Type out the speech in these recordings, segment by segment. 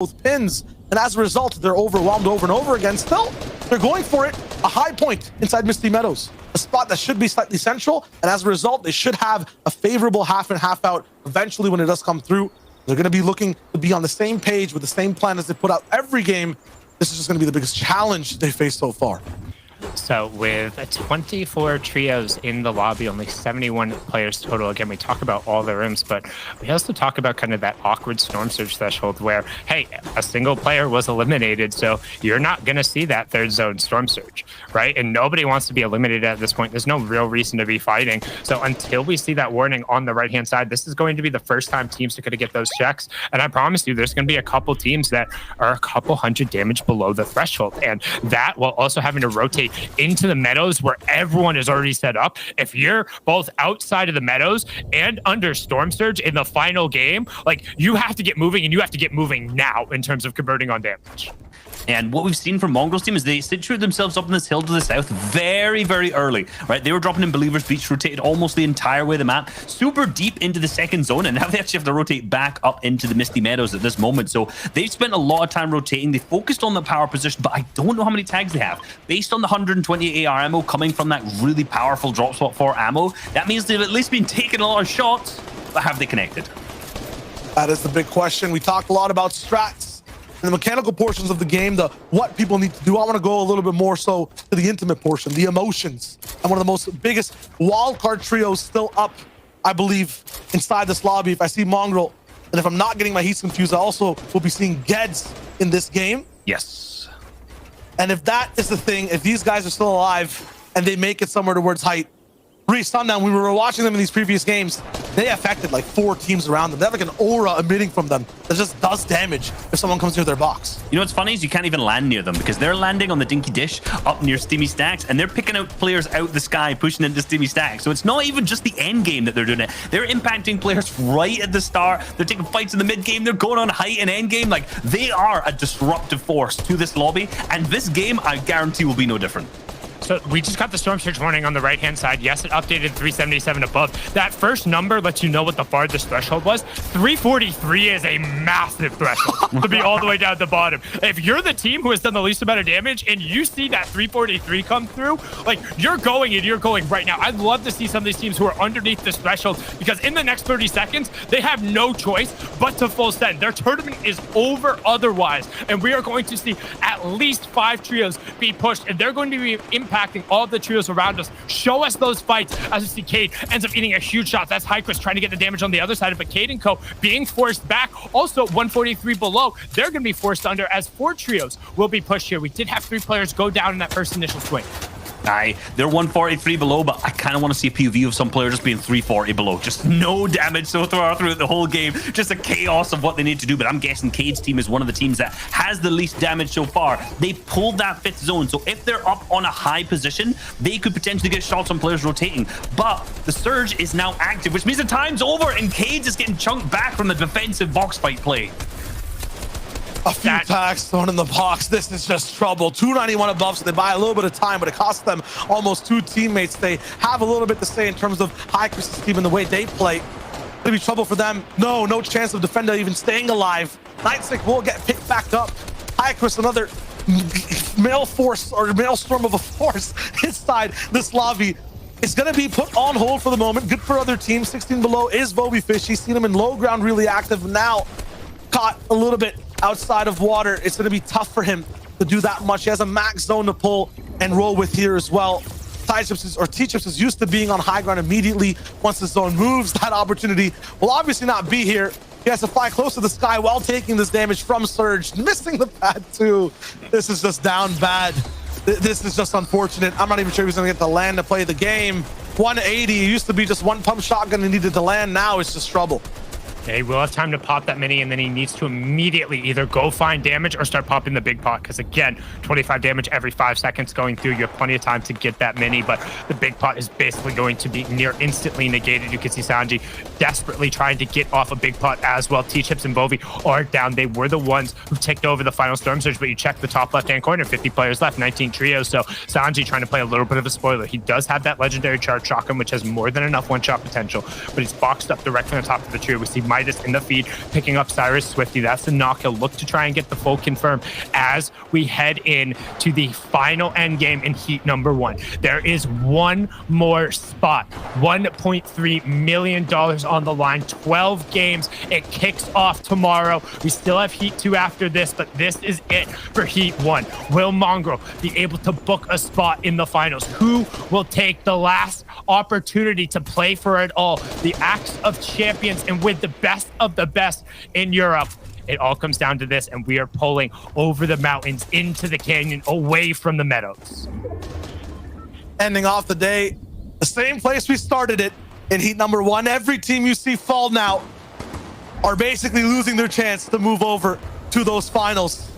both pins, and as a result, they're overwhelmed over and over again. Still, they're going for it. A high point inside Misty Meadows, a spot that should be slightly central, and as a result, they should have a favorable half and half out eventually when it does come through. They're going to be looking to be on the same page with the same plan as they put out every game. This is just going to be the biggest challenge they faced so far. So with 24 trios in the lobby, only 71 players total. Again, we talk about all the rooms, but we also talk about kind of that awkward storm surge threshold where, hey, a single player was eliminated, so you're not going to see that third zone storm surge, right? And nobody wants to be eliminated at this point. There's no real reason to be fighting. So until we see that warning on the right-hand side, this is going to be the first time teams are going to get those checks. And I promise you, there's going to be a couple teams that are a couple hundred damage below the threshold. And that while also having to rotate into the meadows where everyone is already set up. If you're both outside of the meadows and under storm surge in the final game, like, you have to get moving, and you have to get moving now in terms of converting on damage. And what we've seen from Mongrel's team is they situated themselves up on this hill to the south very, very early, right? They were dropping in Believer's Beach, rotated almost the entire way of the map, super deep into the second zone, and now they actually have to rotate back up into the Misty Meadows at this moment. So they've spent a lot of time rotating. They focused on the power position, but I don't know how many tags they have. Based on the 120 AR ammo coming from that really powerful drop spot for ammo, that means they've at least been taking a lot of shots, but have they connected? That is the big question. We talked a lot about strats and the mechanical portions of the game, the what people need to do. I want to go a little bit more so to the intimate portion, the emotions. And one of the most biggest wildcard trios still up, I believe, inside this lobby. If I see Mongrel, and if I'm not getting my heats confused, I also will be seeing Geds in this game. Yes. And if that is the thing, if these guys are still alive and they make it somewhere towards height, Sundown, we were watching them in these previous games, they affected like 4 teams around them. They have like an aura emitting from them that just does damage if someone comes near their box. You know what's funny is you can't even land near them because they're landing on the Dinky Dish up near Steamy Stacks, and they're picking out players out the sky, pushing into Steamy Stacks. So it's not even just the end game that they're doing it. They're impacting players right at the start. They're taking fights in the mid game. They're going on height and end game. Like, they are a disruptive force to this lobby, and this game, I guarantee, will be no different. So we just got the storm surge warning on the right-hand side. Yes, it updated 377 above. That first number lets you know what the farthest threshold was. 343 is a massive threshold to be all the way down at the bottom. If you're the team who has done the least amount of damage and you see that 343 come through, like, you're going and you're going right now. I'd love to see some of these teams who are underneath this threshold, because in the next 30 seconds, they have no choice but to full send. Their tournament is over otherwise, and we are going to see at least 5 trios be pushed, and they're going to be impacting all the trios around us. Show us those fights as we see Cade ends up eating a huge shot. That's Hyquist trying to get the damage on the other side of it. Cade and Co being forced back. Also 143 below. They're going to be forced under as 4 trios will be pushed here. We did have 3 players go down in that first initial swing. Aye, they're 143 below, but I kind of want to see a POV of some player just being 340 below. Just no damage so far throughout the whole game. Just a chaos of what they need to do. But I'm guessing Cade's team is one of the teams that has the least damage so far. They pulled that 5th zone, so if they're up on a high position, they could potentially get shots on players rotating. But the surge is now active, which means the time's over, and Cade's is getting chunked back from the defensive box fight play. A few tags thrown in the box. This is just trouble. 291 above, so they buy a little bit of time, but it costs them almost 2 teammates. They have a little bit to say in terms of Hyquist's team and the way they play. It'll be trouble for them. No chance of Defender even staying alive. Nightstick will get picked back up. Hyquist, another male force, or male storm of a force inside this lobby, is going to be put on hold for the moment. Good for other teams. 16 below is Voby Fish. He's seen him in low ground really active. Now caught a little bit outside of water. It's going to be tough for him to do that much. He has a max zone to pull and roll with here as well. T-Chips is used to being on high ground immediately. Once the zone moves, that opportunity will obviously not be here. He has to fly close to the sky while taking this damage from Surge, missing the pad too. This is just down bad. This is just unfortunate. I'm not even sure if he's going to get the land to play the game. 180, it used to be just 1 pump shotgun and needed to land. Now it's just trouble. He will have time to pop that mini, and then he needs to immediately either go find damage or start popping the big pot, because again, 25 damage every 5 seconds going through. You have plenty of time to get that mini, but the big pot is basically going to be near instantly negated. You can see Sanji desperately trying to get off a big pot as well. T-Chips and Vovi are down. They were the ones who ticked over the final storm surge, but you check the top left-hand corner, 50 players left, 19 trios. So Sanji trying to play a little bit of a spoiler. He does have that legendary charge shotgun, which has more than enough one-shot potential, but he's boxed up direct from the top of the trio. We see Midas in the feed, picking up Cyrus Swifty. That's the knock. He'll look to try and get the full confirm as we head in to the final end game in heat number 1. There is one more spot, $1.3 million on the line, 12 games. It kicks off tomorrow. We still have heat 2 after this, but this is it for heat 1. Will Mongrel be able to book a spot in the finals? Who will take the last opportunity to play for it all? The Axe of Champions, and with the best of the best in Europe. It all comes down to this, and we are pulling over the mountains into the canyon, away from the meadows. Ending off the day, the same place we started it in heat number 1. Every team you see fall now are basically losing their chance to move over to those finals.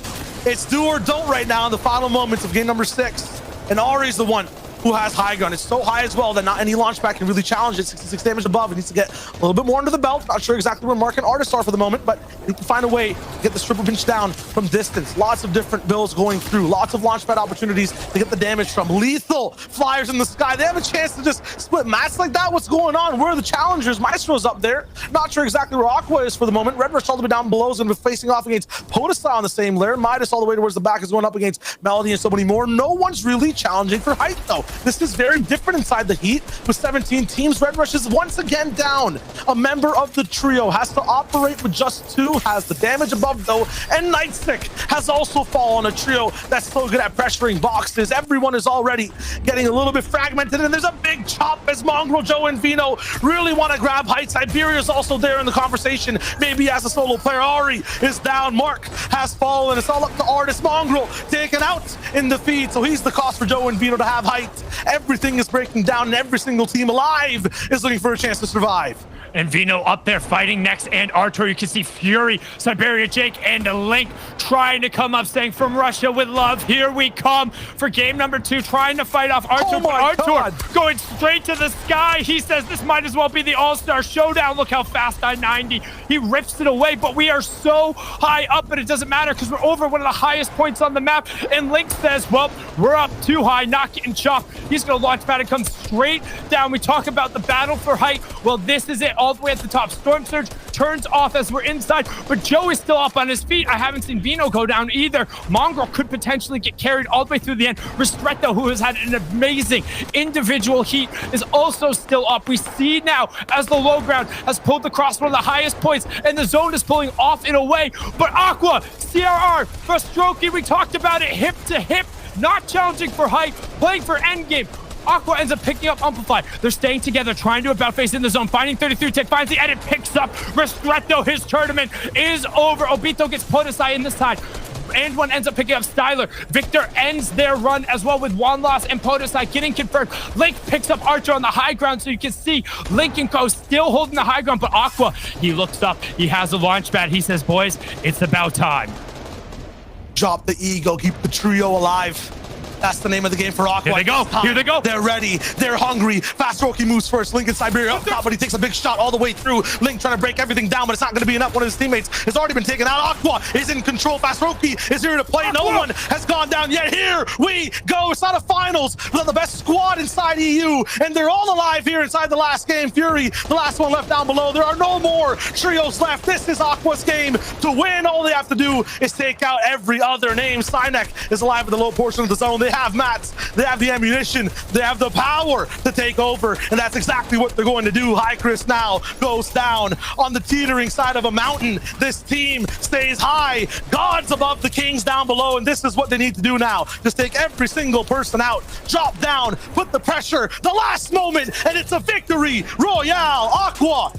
It's do or don't right now in the final moments of game number 6. And Ari's the one who has high ground. It's so high as well that not any launch pad can really challenge it. 66 damage above. It needs to get a little bit more under the belt. Not sure exactly where Mark and Artis are for the moment, but he can find a way to get the triple pinch down from distance. Lots of different builds going through. Lots of launch pad opportunities to get the damage from. Lethal flyers in the sky. They have a chance to just split mats like that. What's going on? Where are the challengers? Maestro's up there. Not sure exactly where Aqua is for the moment. Red Rush all the way down below is going to be facing off against Podesai on the same layer. Midas all the way towards the back is going up against Melody and so many more. No one's really challenging for height though. This is very different inside the heat with 17 teams. Red Rush is once again down. A member of the trio has to operate with just 2, has the damage above though, and Nightstick has also fallen. A trio that's so good at pressuring boxes. Everyone is already getting a little bit fragmented, and there's a big chop as Mongrel, Joe, and Vino really want to grab height. Siberia's also there in the conversation, maybe as a solo player. Ari is down. Mark has fallen. It's all up to Artis. Mongrel taken out in the feed, so he's the cost for Joe and Vino to have height. Everything is breaking down, and every single team alive is looking for a chance to survive. And Vino up there fighting next, and Artur. You can see Fury, Siberia, Jake, and Link trying to come up, saying from Russia with love, here we come for game number 2, trying to fight off Artur. Oh my God. Going straight to the sky. He says this might as well be the All-Star Showdown. Look how fast on 90. He rips it away, but we are so high up, but it doesn't matter because we're over one of the highest points on the map. And Link says, well, we're up too high, not getting chopped. He's going to launch pad and come straight down. We talk about the battle for height. Well, this is it. All the way at the top. Storm Surge turns off as we're inside, but Joe is still up on his feet. I haven't seen Vino go down either. Mongrel could potentially get carried all the way through the end. Ristretto, who has had an amazing individual heat, is also still up. We see now as the low ground has pulled across one of the highest points, and the zone is pulling off in a way. But Aqua, CRR, Frostroki, we talked about it, hip to hip, not challenging for height, playing for endgame. Aqua ends up picking up Amplify. They're staying together, trying to about face in the zone, finding 33 Tech, finds the edit, picks up Ristretto. His tournament is over. Obito gets Podesai in the side. And one ends up picking up Styler. Victor ends their run as well with one loss, and Podesai getting confirmed. Link picks up Archer on the high ground, so you can see Link and Co still holding the high ground, but Aqua, he looks up, he has a launch pad. He says, boys, it's about time. Drop the ego, keep the trio alive. That's the name of the game for Aqua. Here they go. Here they go. They're ready. They're hungry. Fast Roki moves first. Link and Siberia up top, but he takes a big shot all the way through. Link trying to break everything down, but it's not going to be enough. One of his teammates has already been taken out. Aqua is in control. Fast Roki is here to play. No one has gone down yet. Here we go. It's not a finals, but the best squad inside EU, and they're all alive here inside the last game. Fury, the last one left down below. There are no more trios left. This is Aqua's game to win. All they have to do is take out every other name. Cynek is alive in the low portion of the zone. They have mats. They have the ammunition, they have the power to take over, and that's exactly what they're going to do. High Chris now goes down on the teetering side of a mountain. This team stays high. Gods above, the kings down below, and this is what they need to do now. Just take every single person out, drop down, put the pressure, the last moment, and it's a victory royale. Aqua